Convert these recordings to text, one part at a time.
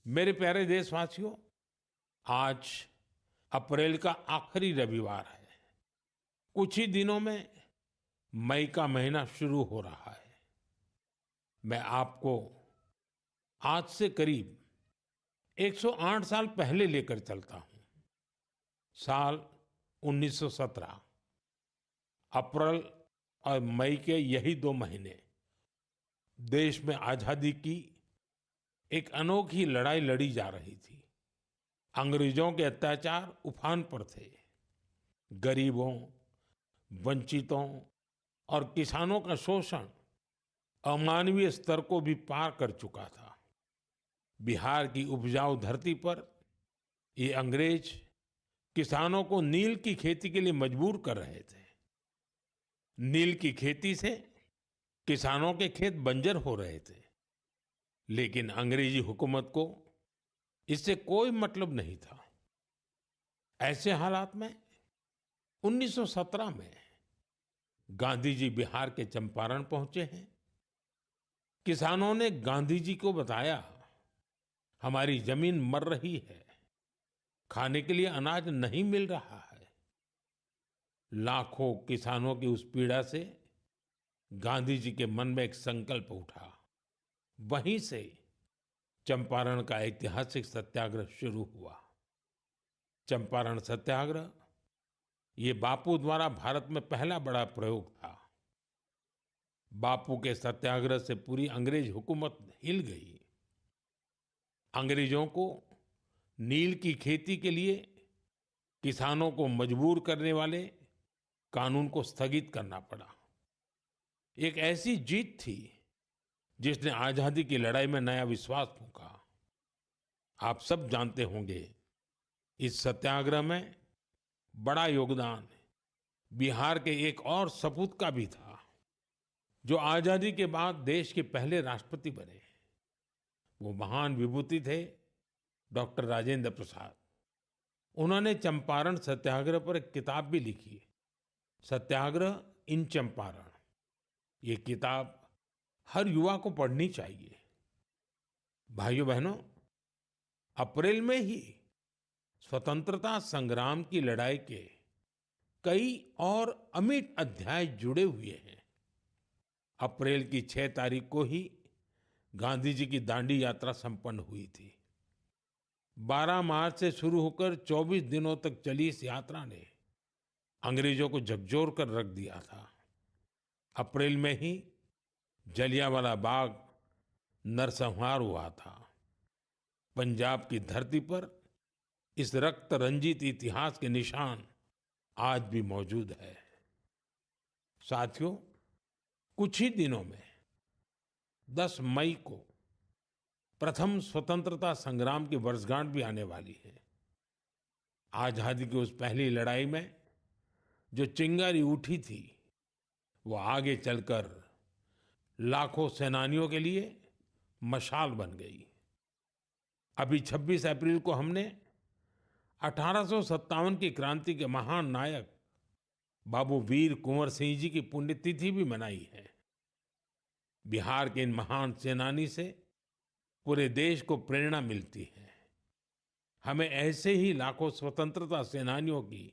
मेरे प्यारे देशवासियों, आज अप्रैल का आखिरी रविवार है। कुछ ही दिनों में मई का महीना शुरू हो रहा है। मैं आपको आज से करीब 108 साल पहले लेकर चलता हूं। साल 1917। अप्रैल और मई के यही 2 महीने देश में आजादी की एक अनोखी लड़ाई लड़ी जा रही थी। अंग्रेजों के अत्याचार उफान पर थे। गरीबों, वंचितों और किसानों का शोषण अमानवीय स्तर को भी पार कर चुका था। बिहार की उपजाऊ धरती पर ये अंग्रेज किसानों को नील की खेती के लिए मजबूर कर रहे थे। नील की खेती से किसानों के खेत बंजर हो रहे थे, लेकिन अंग्रेजी हुकूमत को इससे कोई मतलब नहीं था। ऐसे हालात में 1917 में गांधी जी बिहार के चंपारण पहुंचे हैं। किसानों ने गांधी जी को बताया, हमारी जमीन मर रही है, खाने के लिए अनाज नहीं मिल रहा है। लाखों किसानों की उस पीड़ा से गांधी जी के मन में एक संकल्प उठा। वहीं से चंपारण का ऐतिहासिक सत्याग्रह शुरू हुआ। चंपारण सत्याग्रह ये बापू द्वारा भारत में पहला बड़ा प्रयोग था। बापू के सत्याग्रह से पूरी अंग्रेज हुकूमत हिल गई। अंग्रेजों को नील की खेती के लिए किसानों को मजबूर करने वाले कानून को स्थगित करना पड़ा। एक ऐसी जीत थी जिसने आजादी की लड़ाई में नया विश्वास फूंका। आप सब जानते होंगे, इस सत्याग्रह में बड़ा योगदान बिहार के एक और सपूत का भी था, जो आजादी के बाद देश के पहले राष्ट्रपति बने। वो महान विभूति थे डॉक्टर राजेंद्र प्रसाद। उन्होंने चंपारण सत्याग्रह पर एक किताब भी लिखी, सत्याग्रह इन चंपारण। ये किताब हर युवा को पढ़नी चाहिए। भाइयों बहनों, अप्रैल में ही स्वतंत्रता संग्राम की लड़ाई के कई और अमिट अध्याय जुड़े हुए हैं। अप्रैल की 6 तारीख को ही गांधी जी की दांडी यात्रा संपन्न हुई थी। 12 मार्च से शुरू होकर 24 दिनों तक चली इस यात्रा ने अंग्रेजों को झकझोर कर रख दिया था। अप्रैल में ही जलियांवाला बाग नरसंहार हुआ था। पंजाब की धरती पर इस रक्त रंजित इतिहास के निशान आज भी मौजूद है। साथियों, कुछ ही दिनों में 10 मई को प्रथम स्वतंत्रता संग्राम की वर्षगांठ भी आने वाली है। आजादी की उस पहली लड़ाई में जो चिंगारी उठी थी, वो आगे चलकर लाखों सेनानियों के लिए मशाल बन गई। अभी 26 अप्रैल को हमने 1857 की क्रांति के महान नायक बाबू वीर कुंवर सिंह जी की पुण्यतिथि भी मनाई है। बिहार के इन महान सेनानी से पूरे देश को प्रेरणा मिलती है। हमें ऐसे ही लाखों स्वतंत्रता सेनानियों की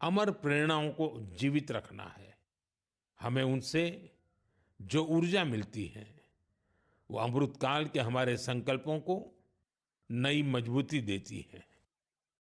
अमर प्रेरणाओं को जीवित रखना है। हमें उनसे जो ऊर्जा मिलती है, वो अमृतकाल के हमारे संकल्पों को नई मजबूती देती है।